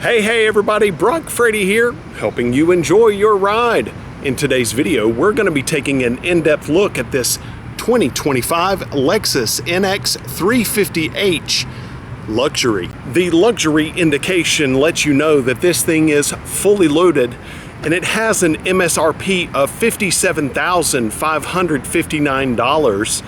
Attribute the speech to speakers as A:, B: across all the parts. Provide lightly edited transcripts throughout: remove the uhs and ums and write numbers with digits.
A: Hey everybody, Brock Frady here, helping you enjoy your ride. In today's video, we're going to be taking an in-depth look at this 2025 Lexus NX350h Luxury. The luxury indication lets you know that this thing is fully loaded and it has an MSRP of $57,559.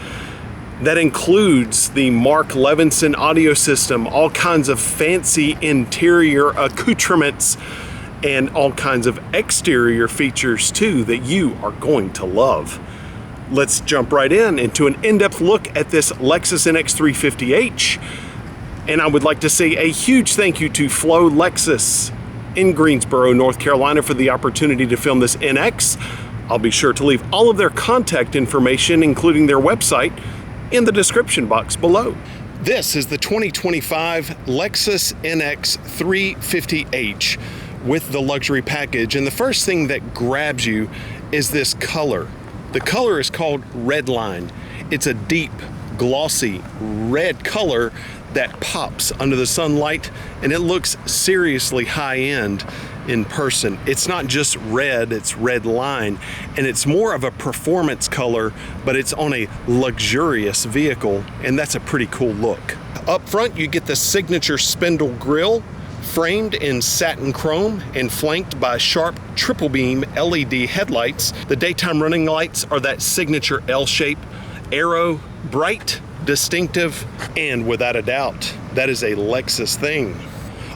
A: That includes the Mark Levinson audio system, all kinds of fancy interior accoutrements, and all kinds of exterior features too that you are going to love. Let's jump right into an in-depth look at this Lexus NX350h. And I would like to say a huge thank you to Flo Lexus in Greensboro, North Carolina for the opportunity to film this NX. I'll be sure to leave all of their contact information, including their website, in the description box below. This is the 2025 Lexus NX350h with the luxury package, and the first thing that grabs you is this color. The color is called Redline. It's a deep, glossy red color that pops under the sunlight, and it looks seriously high-end in person. It's not just red, it's red line, and it's more of a performance color, but it's on a luxurious vehicle, and that's a pretty cool look. Up front, you get the signature spindle grille, framed in satin chrome and flanked by sharp triple beam LED headlights. The daytime running lights are that signature L shape, arrow, bright, distinctive, and without a doubt, that is a Lexus thing.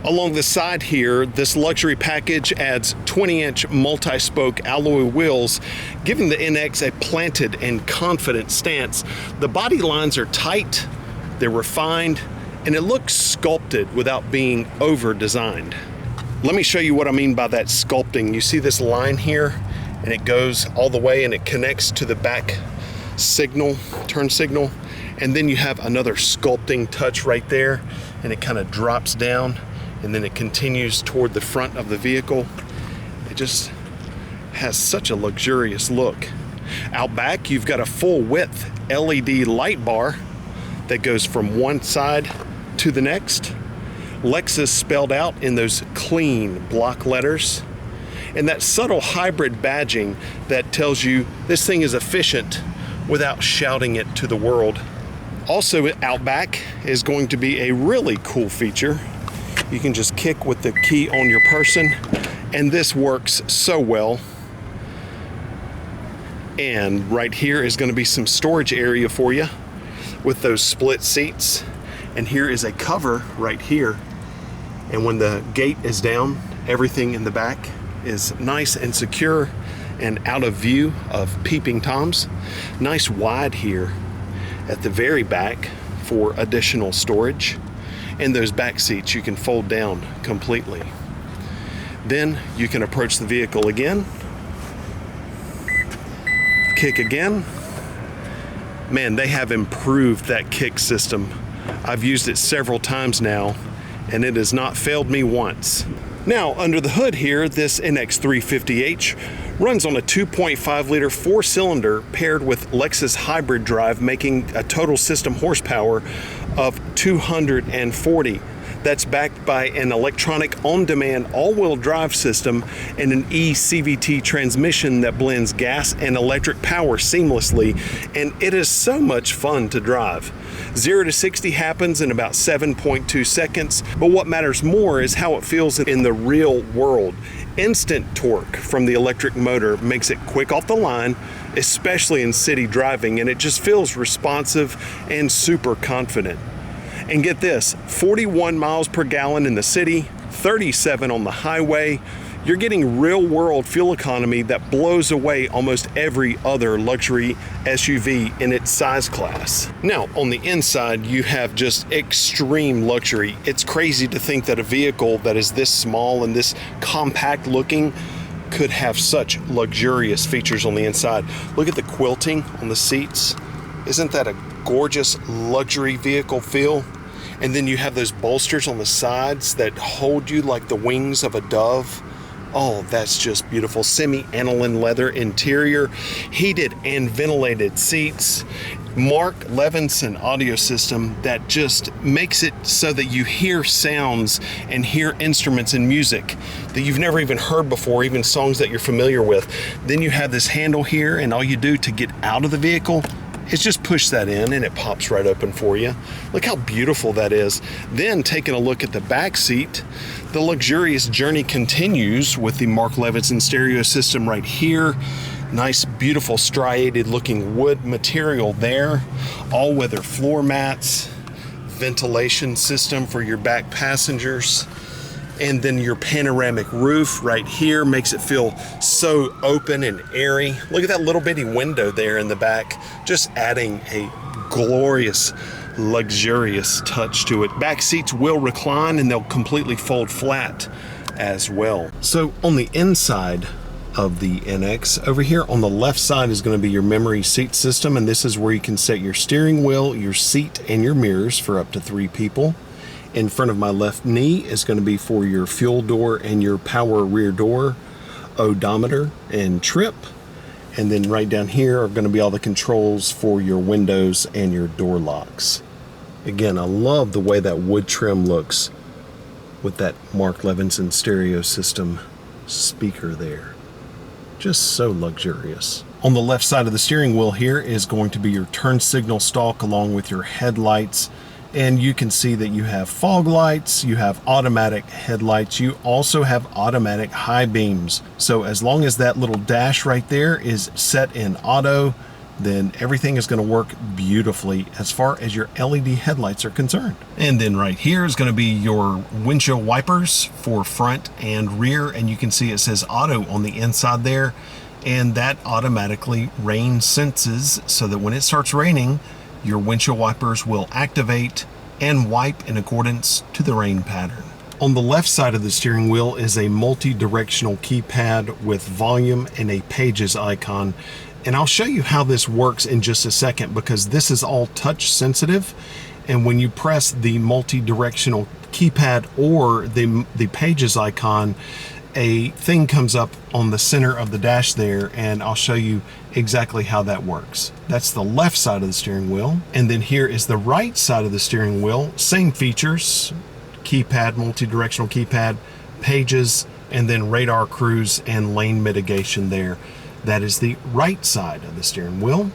A: Along the side here, this luxury package adds 20-inch multi-spoke alloy wheels, giving the NX a planted and confident stance. The body lines are tight, they're refined, and it looks sculpted without being over-designed. Let me show you what I mean by that sculpting. You see this line here, and it goes all the way and it connects to the back signal, turn signal, and then you have another sculpting touch right there, and it kind of drops down, and then it continues toward the front of the vehicle. It just has such a luxurious look. Out back, you've got a full width LED light bar that goes from one side to the next. Lexus spelled out in those clean block letters, and that subtle hybrid badging that tells you this thing is efficient without shouting it to the world. Also out back is going to be a really cool feature. You can just kick with the key on your person, and this works so well. And right here is going to be some storage area for you with those split seats. And here is a cover right here. And when the gate is down, everything in the back is nice and secure and out of view of peeping toms. Nice wide here at the very back for additional storage. And those back seats you can fold down completely. Then you can approach the vehicle again, kick again. Man, they have improved that kick system. I've used it several times now, and it has not failed me once. Now, under the hood here, this NX350h runs on a 2.5 liter 4-cylinder paired with Lexus hybrid drive, making a total system horsepower of 240. That's backed by an electronic on-demand all-wheel drive system and an eCVT transmission that blends gas and electric power seamlessly, and it is so much fun to drive. 0 to 60 happens in about 7.2 seconds, but what matters more is how it feels in the real world. Instant torque from the electric motor makes it quick off the line, especially in city driving, and it just feels responsive and super confident. And get this, 41 miles per gallon in the city, 37 on the highway. You're getting real-world fuel economy that blows away almost every other luxury SUV in its size class. Now, on the inside, you have just extreme luxury. It's crazy to think that a vehicle that is this small and this compact looking could have such luxurious features on the inside. Look at the quilting on the seats. Isn't that a gorgeous luxury vehicle feel? And then you have those bolsters on the sides that hold you like the wings of a dove. Oh, that's just beautiful. Semi-aniline leather interior, heated and ventilated seats, Mark Levinson audio system that just makes it so that you hear sounds and hear instruments and music that you've never even heard before, even songs that you're familiar with. Then you have this handle here, and all you do to get out of the vehicle is just push that in and it pops right open for you. Look how beautiful that is. Then taking a look at the back seat, the luxurious journey continues with the Mark Levinson stereo system right here. Nice, beautiful striated looking wood material there. All-weather floor mats, ventilation system for your back passengers. And then your panoramic roof right here makes it feel so open and airy. Look at that little bitty window there in the back, just adding a glorious, luxurious touch to it. Back seats will recline and they'll completely fold flat as well. So on the inside of the NX, over here on the left side is going to be your memory seat system, and this is where you can set your steering wheel, your seat, and your mirrors for up to 3 people. In front of my left knee is going to be for your fuel door and your power rear door, odometer and trip. And then right down here are going to be all the controls for your windows and your door locks. Again, I love the way that wood trim looks with that Mark Levinson stereo system speaker there. Just so luxurious. On the left side of the steering wheel here is going to be your turn signal stalk along with your headlights. And you can see that you have fog lights, you have automatic headlights, you also have automatic high beams. So as long as that little dash right there is set in auto, then everything is going to work beautifully as far as your LED headlights are concerned. And then right here is going to be your windshield wipers for front and rear, and you can see it says auto on the inside there, and that automatically rain senses so that when it starts raining, your windshield wipers will activate and wipe in accordance to the rain pattern. On the left side of the steering wheel is a multi-directional keypad with volume and a pages icon. And I'll show you how this works in just a second, because this is all touch sensitive. And when you press the multi-directional keypad or the pages icon, a thing comes up on the center of the dash there, and I'll show you exactly how that works. That's the left side of the steering wheel. And then here is the right side of the steering wheel. Same features, keypad, multi-directional keypad, pages, and then radar cruise and lane mitigation there. That is the right side of the steering wheel.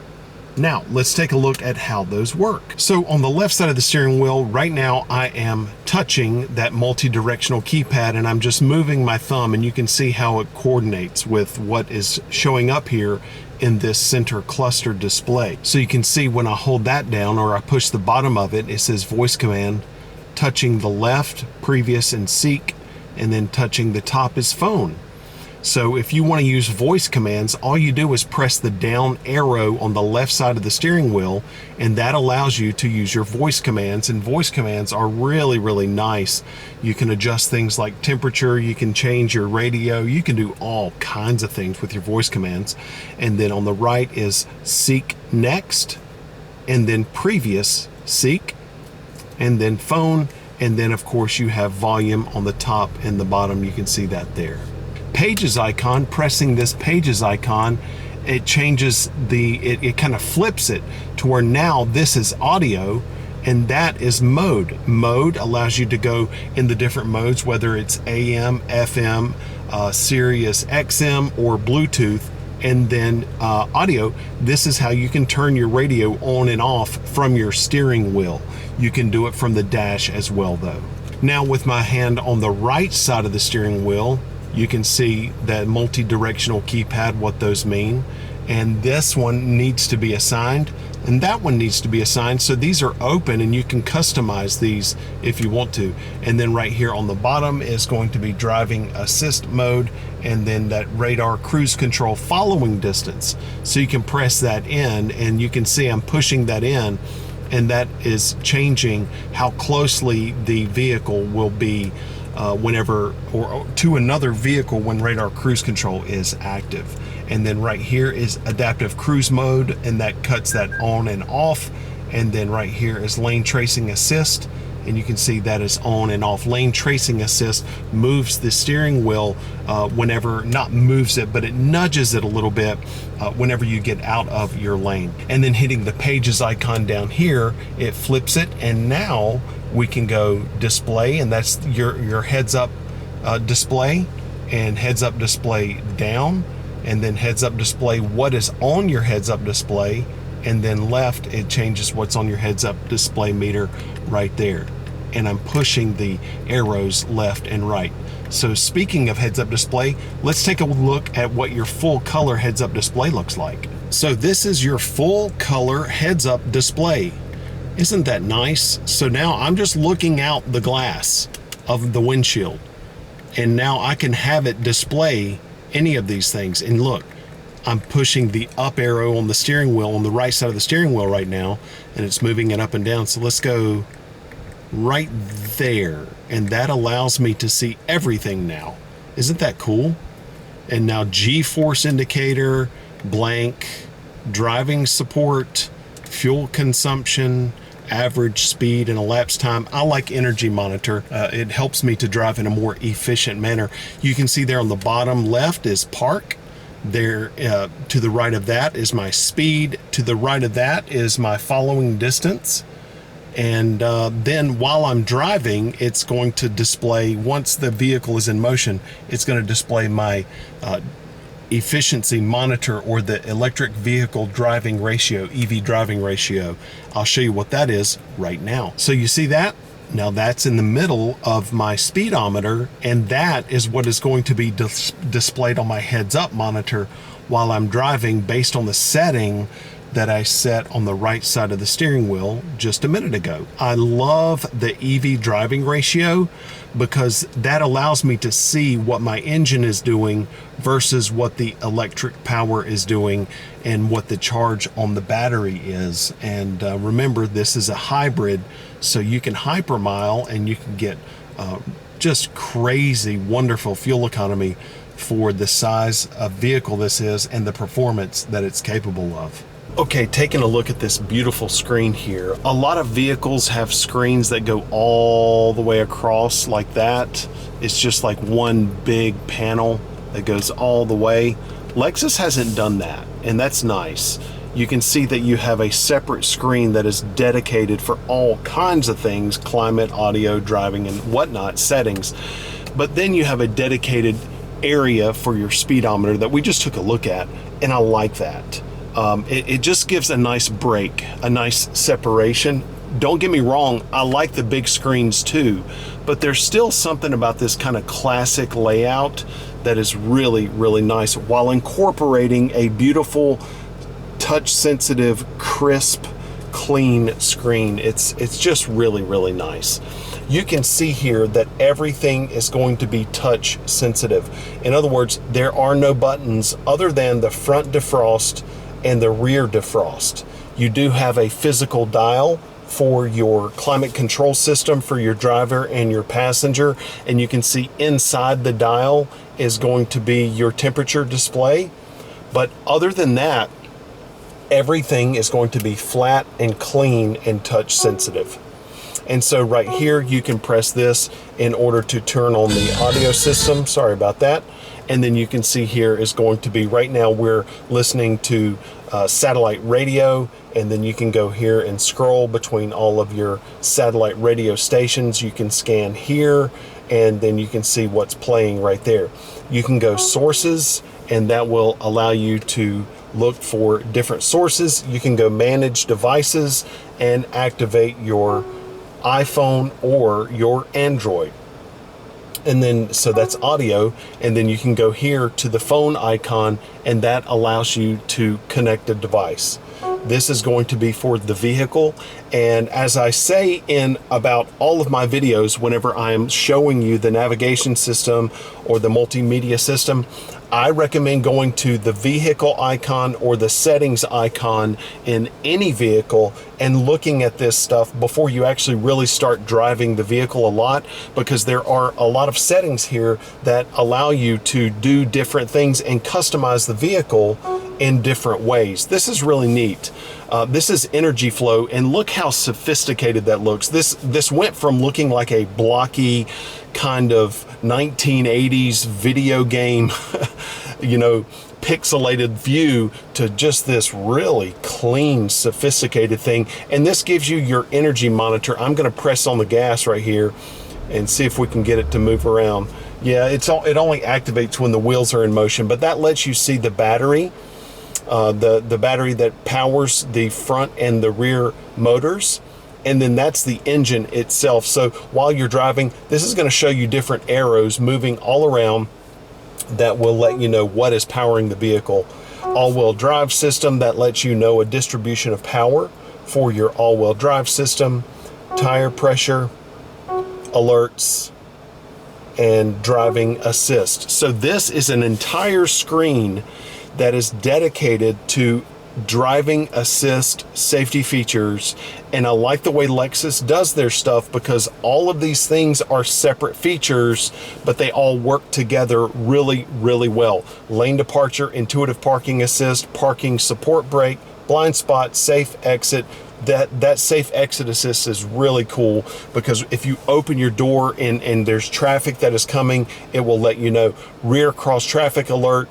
A: Now, let's take a look at how those work. So on the left side of the steering wheel, right now I am touching that multi-directional keypad and I'm just moving my thumb, and you can see how it coordinates with what is showing up here in this center cluster display. So you can see when I hold that down or I push the bottom of it, it says voice command. Touching the left, previous and seek, and then touching the top is phone. So if you want to use voice commands, all you do is press the down arrow on the left side of the steering wheel, and that allows you to use your voice commands. And voice commands are really, really nice. You can adjust things like temperature, you can change your radio, you can do all kinds of things with your voice commands. And then on the right is seek next, and then previous seek, and then phone, and then of course you have volume on the top and the bottom. You can see that there. Pages icon, pressing this pages icon, it changes it kind of flips it to where now this is audio and that is mode. Mode allows you to go in the different modes, whether it's AM, FM, Sirius XM, or Bluetooth. And then audio, this is how you can turn your radio on and off from your steering wheel. You can do it from the dash as well though. Now with my hand on the right side of the steering wheel, you can see that multi-directional keypad, what those mean. And this one needs to be assigned, and that one needs to be assigned. So these are open and you can customize these if you want to. And then right here on the bottom is going to be driving assist mode, and then that radar cruise control following distance. So you can press that in, and you can see I'm pushing that in, and that is changing how closely the vehicle will be whenever, or to another vehicle when radar cruise control is active. And then right here is adaptive cruise mode, and that cuts that on and off. And then right here is lane tracing assist, and you can see that is on and off. Lane tracing assist moves the steering wheel whenever, not moves it, but it nudges it a little bit whenever you get out of your lane. And then hitting the pages icon down here, it flips it, and now we can go display, and that's your heads up display, and heads up display down, and then heads up display what is on your heads up display, and then left, it changes what's on your heads up display meter right there. And I'm pushing the arrows left and right. So speaking of heads up display, let's take a look at what your full color heads up display looks like. So this is your full color heads up display. Isn't that nice? So now I'm just looking out the glass of the windshield, and now I can have it display any of these things. And look, I'm pushing the up arrow on the steering wheel, on the right side of the steering wheel right now, and it's moving it up and down. So let's go right there, and that allows me to see everything now. Isn't that cool? And now G-force indicator, blank, driving support, fuel consumption, average speed, and elapsed time. I like energy monitor. It helps me to drive in a more efficient manner. You can see there on the bottom left is park. There to the right of that is my speed. To the right of that is my following distance. And then while I'm driving, it's going to display, once the vehicle is in motion, it's going to display my efficiency monitor, or the electric vehicle driving ratio, EV driving ratio. I'll show you what that is right now. So you see that? Now that's in the middle of my speedometer, and that is what is going to be displayed on my heads up monitor while I'm driving, based on the setting that I set on the right side of the steering wheel just a minute ago. I love the EV driving ratio because that allows me to see what my engine is doing versus what the electric power is doing and what the charge on the battery is. And remember, this is a hybrid, so you can hypermile and you can get just crazy, wonderful fuel economy for the size of vehicle this is and the performance that it's capable of. Okay, taking a look at this beautiful screen here. A lot of vehicles have screens that go all the way across like that. It's just like one big panel that goes all the way. Lexus hasn't done that, and that's nice. You can see that you have a separate screen that is dedicated for all kinds of things, climate, audio, driving, and whatnot, settings. But then you have a dedicated area for your speedometer that we just took a look at, and I like that. It just gives a nice break, a nice separation. Don't get me wrong, I like the big screens too, but there's still something about this kind of classic layout that is really, really nice, while incorporating a beautiful, touch-sensitive, crisp, clean screen. It's just really, really nice. You can see here that everything is going to be touch sensitive. In other words, there are no buttons other than the front defrost and the rear defrost. You do have a physical dial for your climate control system for your driver and your passenger, and you can see inside the dial is going to be your temperature display. But other than that, everything is going to be flat and clean and touch sensitive. And so right here, you can press this in order to turn on the audio system. Sorry about that. And then you can see here is going to be, right now we're listening to satellite radio, and then you can go here and scroll between all of your satellite radio stations. You can scan here, and then you can see what's playing right there. You can go sources, and that will allow you to look for different sources. You can go manage devices and activate your iPhone or your Android. And then, so that's audio, and then you can go here to the phone icon, and that allows you to connect a device. This is going to be for the vehicle, and as I say in about all of my videos, whenever I am showing you the navigation system or the multimedia system, I recommend going to the vehicle icon or the settings icon in any vehicle and looking at this stuff before you actually really start driving the vehicle a lot, because there are a lot of settings here that allow you to do different things and customize the vehicle in different ways. This is really neat. This is energy flow, and look how sophisticated that looks. This went from looking like a blocky kind of 1980s video game, you know, pixelated view to just this really clean, sophisticated thing. And this gives you your energy monitor. I'm going to press on the gas right here and see if we can get it to move around. Yeah, it only activates when the wheels are in motion, but that lets you see the battery, the battery that powers the front and the rear motors. And then that's the engine itself. So while you're driving, this is going to show you different arrows moving all around that will let you know what is powering the vehicle. All-wheel drive system, that lets you know a distribution of power for your all-wheel drive system. Tire pressure, alerts, and driving assist. So this is an entire screen that is dedicated to driving assist safety features. And I like the way Lexus does their stuff, because all of these things are separate features, but they all work together really, really well. Lane departure, intuitive parking assist, parking support brake, blind spot, safe exit. That safe exit assist is really cool, because if you open your door and there's traffic that is coming, it will let you know. Rear cross traffic alert,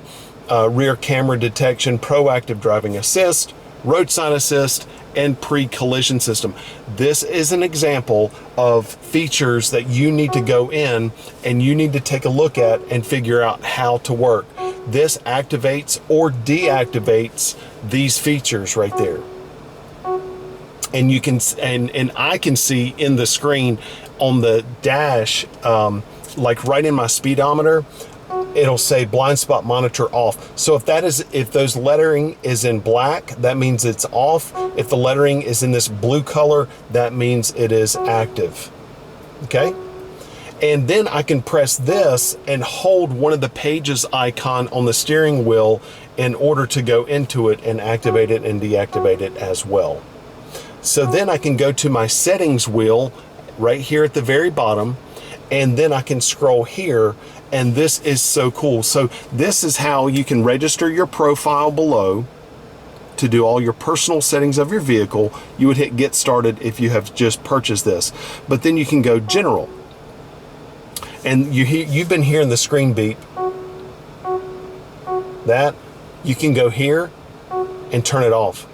A: rear camera detection, proactive driving assist, road sign assist, and pre-collision system. This is an example of features that you need to go in and you need to take a look at and figure out how to work. This activates or deactivates these features right there. And you can, and I can see in the screen on the dash, like right in my speedometer, it'll say blind spot monitor off. So if those lettering is in black, that means it's off. If the lettering is in this blue color, that means it is active. Okay. And then I can press this and hold one of the pages icon on the steering wheel in order to go into it and activate it and deactivate it as well. So then I can go to my settings wheel right here at the very bottom, and then I can scroll here, and this is so cool. So this is how you can register your profile below to do all your personal settings of your vehicle. You would hit get started if you have just purchased this, but then you can go general, and you've been hearing the screen beep. That you can go here and turn it off.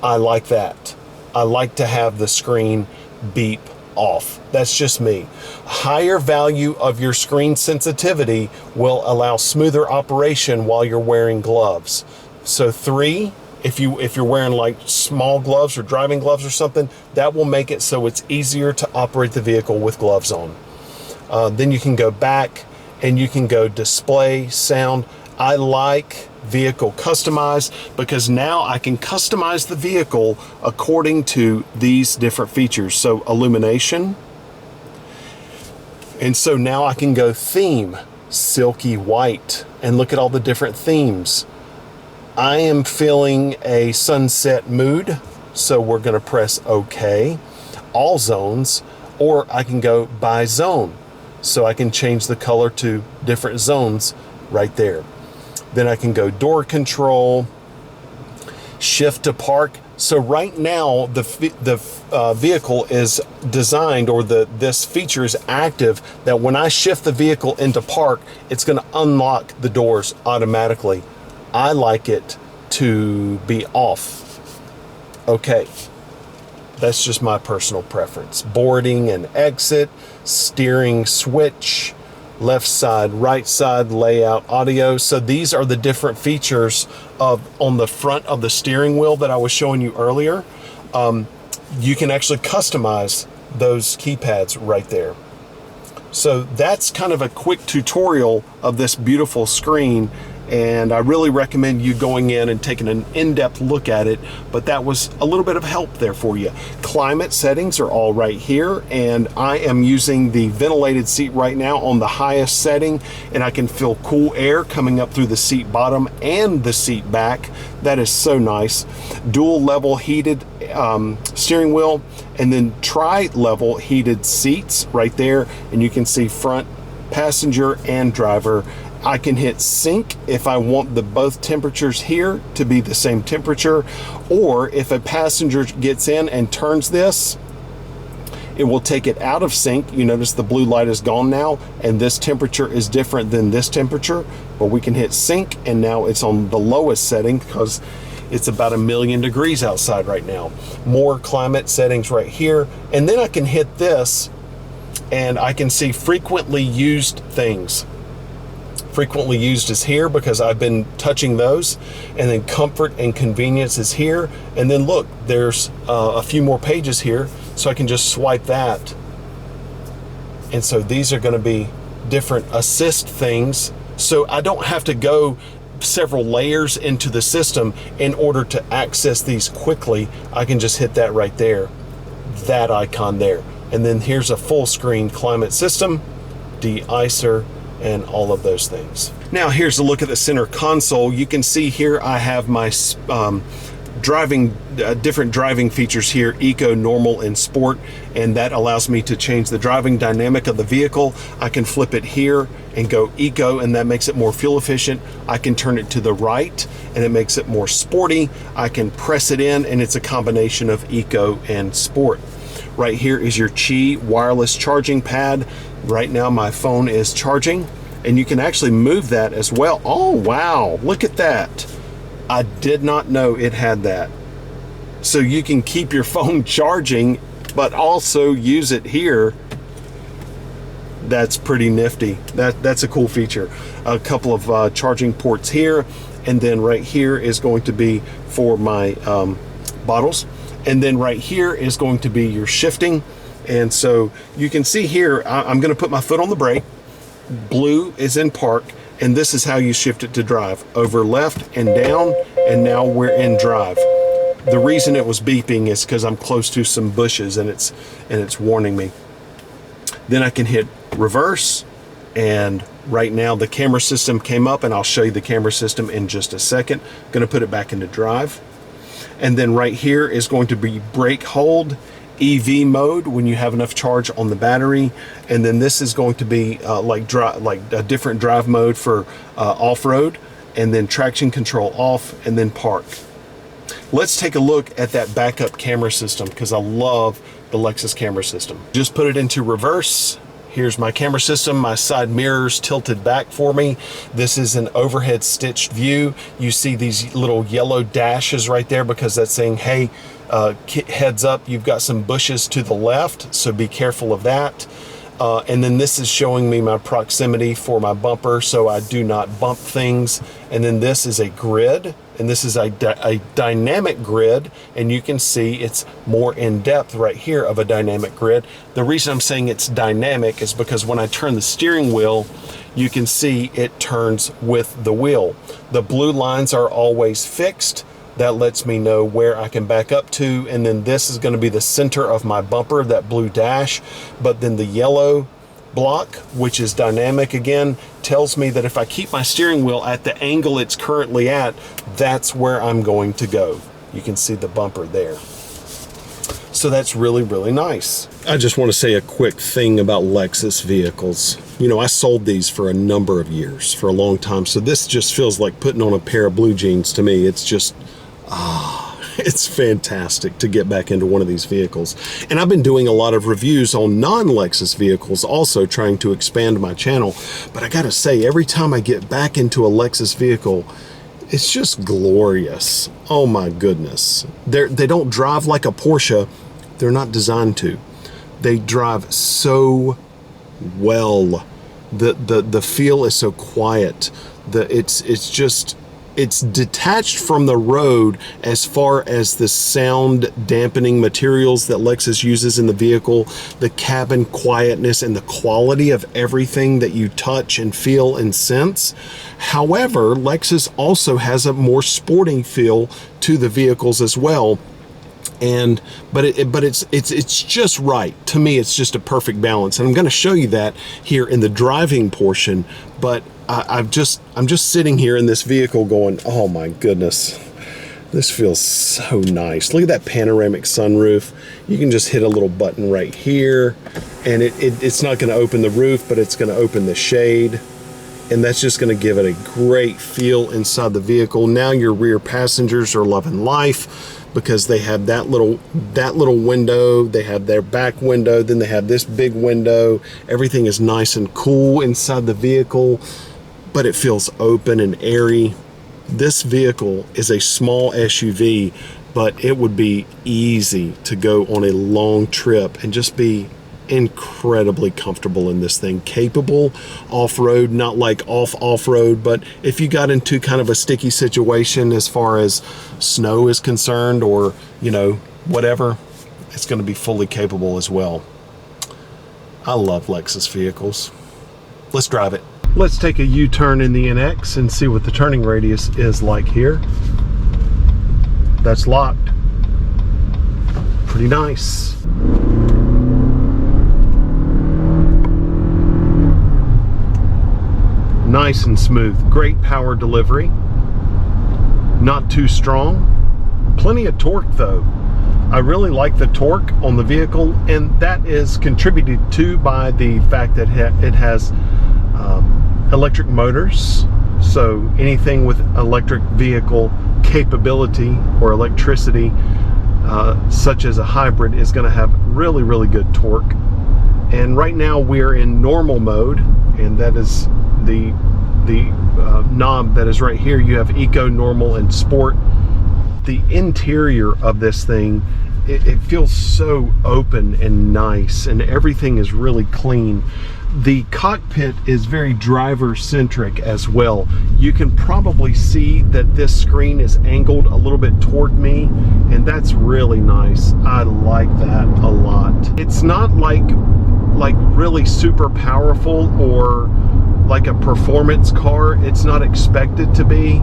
A: I like that. I like to have the screen beep off. That's just me. Higher value of your screen sensitivity will allow smoother operation while you're wearing gloves. So 3, if you're wearing like small gloves or driving gloves or something, that will make it so it's easier to operate the vehicle with gloves on. Then you can go back and you can go display, sound. I like vehicle customize, because now I can customize the vehicle according to these different features. So illumination, and so now I can go theme, silky white, and look at all the different themes. I am feeling a sunset mood, so we're going to press OK. All zones, or I can go by zone, so I can change the color to different zones right there. Then I can go door control, shift to park. So right now the vehicle is designed, or this feature is active, that when I shift the vehicle into park, it's going to unlock the doors automatically. I like it to be off. Okay, that's just my personal preference. Boarding and exit, steering switch, left side, right side, layout, audio. So these are the different features on the front of the steering wheel that I was showing you earlier. You can actually customize those keypads right there. So that's kind of a quick tutorial of this beautiful screen, and I really recommend you going in and taking an in-depth look at it, but that was a little bit of help there for you. Climate settings are all right here, and I am using the ventilated seat right now on the highest setting, and I can feel cool air coming up through the seat bottom and the seat back. That is so nice. Dual level heated steering wheel, and then tri-level heated seats right there, and you can see front passenger and driver, I can hit sync if I want both temperatures here to be the same temperature, or if a passenger gets in and turns this, it will take it out of sync. You notice the blue light is gone now, and this temperature is different than this temperature, but we can hit sync, and now it's on the lowest setting because it's about 1,000,000 degrees outside right now. More climate settings right here, and then I can hit this and I can see frequently used things. Frequently used is here because I've been touching those, and then comfort and convenience is here, and then look, there's a few more pages here, so I can just swipe that, and so these are going to be different assist things, so I don't have to go several layers into the system in order to access these quickly. I can just hit that right there, that icon there, and then here's a full screen climate system, de-icer, and all of those things. Now here's a look at the center console. You can see here I have my different driving features here: eco, normal, and sport, and that allows me to change the driving dynamic of the vehicle. I can flip it here and go eco, and that makes it more fuel efficient. I can turn it to the right and it makes it more sporty. I can press it in and it's a combination of eco and sport. Right here is your Qi wireless charging pad. Right now my phone is charging, and you can actually move that as well. Oh wow, look at that. I did not know it had that. So you can keep your phone charging but also use it here. That's pretty nifty. That's a cool feature. A couple of charging ports here, and then right here is going to be for my bottles, and then right here is going to be your shifting. And so you can see here, I'm going to put my foot on the brake. Blue is in park, and this is how you shift it to drive. Over left and down, and now we're in drive. The reason it was beeping is because I'm close to some bushes and it's warning me. Then I can hit reverse, and right now the camera system came up, and I'll show you the camera system in just a second. I'm going to put it back into drive. And then right here is going to be brake hold, EV mode when you have enough charge on the battery, and then this is going to be like a different drive mode for off-road, and then traction control off, and then park. Let's take a look at that backup camera system because I love the Lexus camera system. Just put it into reverse. Here's my camera system. My side mirrors tilted back for me. This is an overhead stitched view. You see these little yellow dashes right there because that's saying, hey, heads up, you've got some bushes to the left, so be careful of that. And then this is showing me my proximity for my bumper, so I do not bump things. And then this is a grid, and this is a dynamic grid, and you can see it's more in depth right here of a dynamic grid. The reason I'm saying it's dynamic is because when I turn the steering wheel, you can see it turns with the wheel. The blue lines are always fixed. That lets me know where I can back up to, and then this is going to be the center of my bumper, that blue dash. But then the yellow block, which is dynamic again, tells me that if I keep my steering wheel at the angle it's currently at, that's where I'm going to go. You can see the bumper there. So that's really, really nice. I just want to say a quick thing about Lexus vehicles. You know, I sold these for a number of years, for a long time, so this just feels like putting on a pair of blue jeans to me. It's just, it's fantastic to get back into one of these vehicles. And I've been doing a lot of reviews on non-Lexus vehicles, also trying to expand my channel. But I gotta say, every time I get back into a Lexus vehicle, it's just glorious. Oh my goodness. They don't drive like a Porsche. They're not designed to. They drive so well. The feel is so quiet. It's detached from the road as far as the sound dampening materials that Lexus uses in the vehicle, the cabin quietness, and the quality of everything that you touch and feel and sense. However, Lexus also has a more sporting feel to the vehicles as well. But it's just right. To me, it's just a perfect balance. And I'm going to show you that here in the driving portion, but I'm just sitting here in this vehicle going, oh my goodness, this feels so nice. Look at that panoramic sunroof. You can just hit a little button right here, and it's not going to open the roof, but it's going to open the shade. and that's just going to give it a great feel inside the vehicle. Now your rear passengers are loving life because they have that little window, they have their back window, then they have this big window. Everything is nice and cool inside the vehicle, but it feels open and airy. This vehicle is a small SUV, but it would be easy to go on a long trip and just be incredibly comfortable in this thing. Capable off-road, not like off-road, but if you got into kind of a sticky situation as far as snow is concerned, or you know, whatever, it's going to be fully capable as well. I love Lexus vehicles. Let's drive it. Let's take a U-turn in the NX and see what the turning radius is like here. That's locked. Pretty nice. Nice and smooth. Great power delivery. Not too strong. Plenty of torque though. I really like the torque on the vehicle, and that is contributed to by the fact that it has electric motors. So anything with electric vehicle capability or electricity, such as a hybrid, is going to have really, really good torque. And right now we're in normal mode, and that is the knob that is right here. You have eco, normal, and sport. The interior of this thing, it feels so open and nice, and everything is really clean. The cockpit is very driver centric as well. You can probably see that this screen is angled a little bit toward me, and that's really nice. I like that a lot. It's not like really super powerful or like a performance car. It's not expected to be,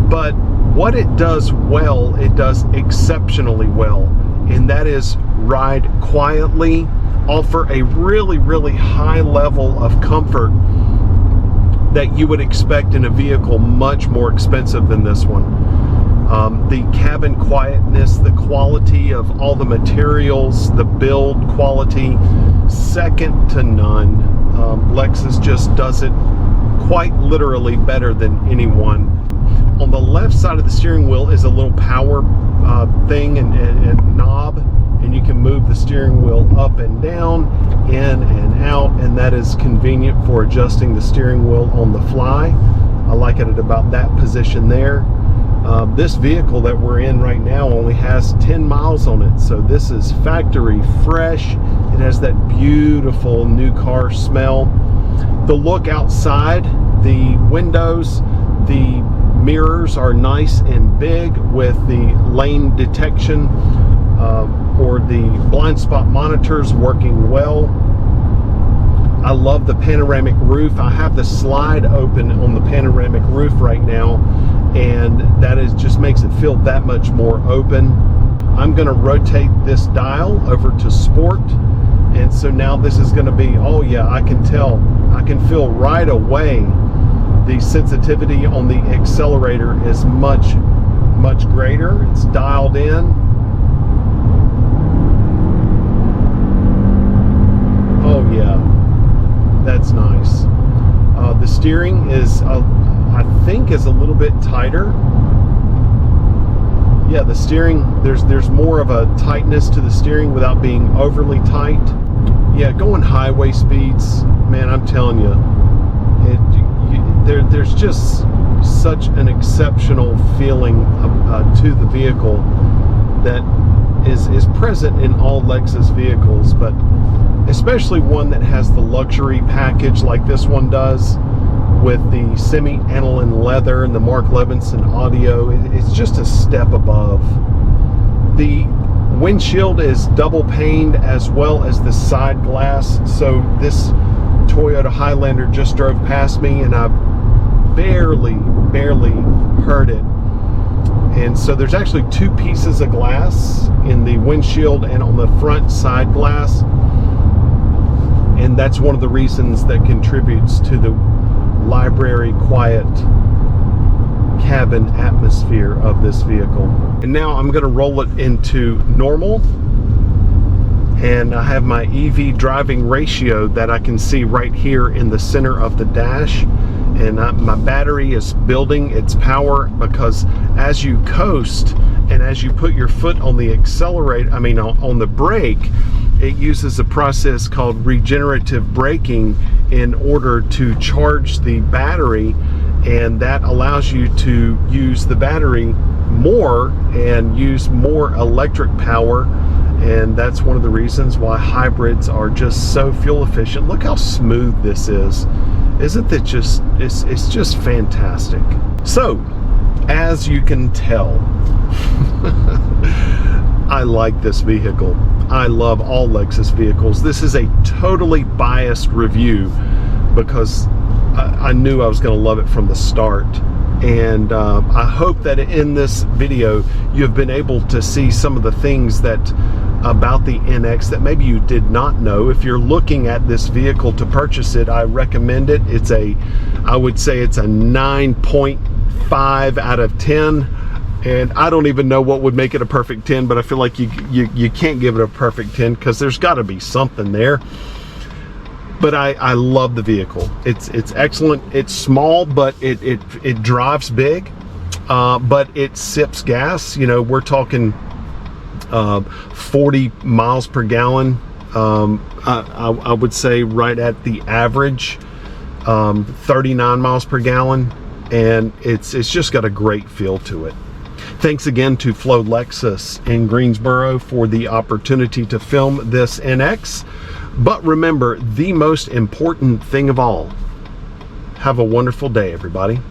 A: but what it does well, it does exceptionally well, and that is ride quietly, offer a really, really high level of comfort that you would expect in a vehicle much more expensive than this one. The cabin quietness, the quality of all the materials, the build quality, second to none. Lexus just does it quite literally better than anyone. On the left side of the steering wheel is a little power thing and knob, and you can move the steering wheel up and down, in and out, and that is convenient for adjusting the steering wheel on the fly. I like it at about that position there. This vehicle that we're in right now only has 10 miles on it, so this is factory fresh. It has that beautiful new car smell. The look outside, the windows, the mirrors are nice and big with the lane detection or the blind spot monitors working well. I love the panoramic roof. I have the slide open on the panoramic roof right now, and that just makes it feel that much more open. I'm going to rotate this dial over to sport, and so now this is going to be, oh yeah, I can feel right away the sensitivity on the accelerator is much, much greater. It's dialed in. Oh yeah, that's nice. The steering is, I think, is a little bit tighter. Yeah, the steering, there's more of a tightness to the steering without being overly tight. Yeah, going highway speeds, man, I'm telling you, there's just such an exceptional feeling to the vehicle that is present in all Lexus vehicles, but especially one that has the luxury package like this one does, with the semi-aniline leather and the Mark Levinson audio. It's just a step above. The windshield is double paned as well as the side glass, so this Toyota Highlander just drove past me and I barely heard it. And so there's actually two pieces of glass in the windshield and on the front side glass, and that's one of the reasons that contributes to the library quiet cabin atmosphere of this vehicle. And now I'm going to roll it into normal, and I have my EV driving ratio that I can see right here in the center of the dash. And my battery is building its power, because as you coast and as you put your foot on the accelerator, on the brake, it uses a process called regenerative braking in order to charge the battery, and that allows you to use the battery more and use more electric power. And that's one of the reasons why hybrids are just so fuel efficient. Look how smooth this is. Isn't it just, it's just fantastic. So, as you can tell, I like this vehicle. I love all Lexus vehicles. This is a totally biased review because I knew I was going to love it from the start. And I hope that in this video you have been able to see some of the things that about the NX that maybe you did not know. If you're looking at this vehicle to purchase it, I recommend it. I would say it's a 9.5 out of 10. And I don't even know what would make it a perfect 10, but I feel like you can't give it a perfect 10 because there's got to be something there. But I love the vehicle. It's excellent. It's small, but it drives big, but it sips gas. You know, we're talking 40 miles per gallon. I would say right at the average, 39 miles per gallon, and it's just got a great feel to it. Thanks again to Flo Lexus in Greensboro for the opportunity to film this NX. But remember, the most important thing of all, have a wonderful day, everybody.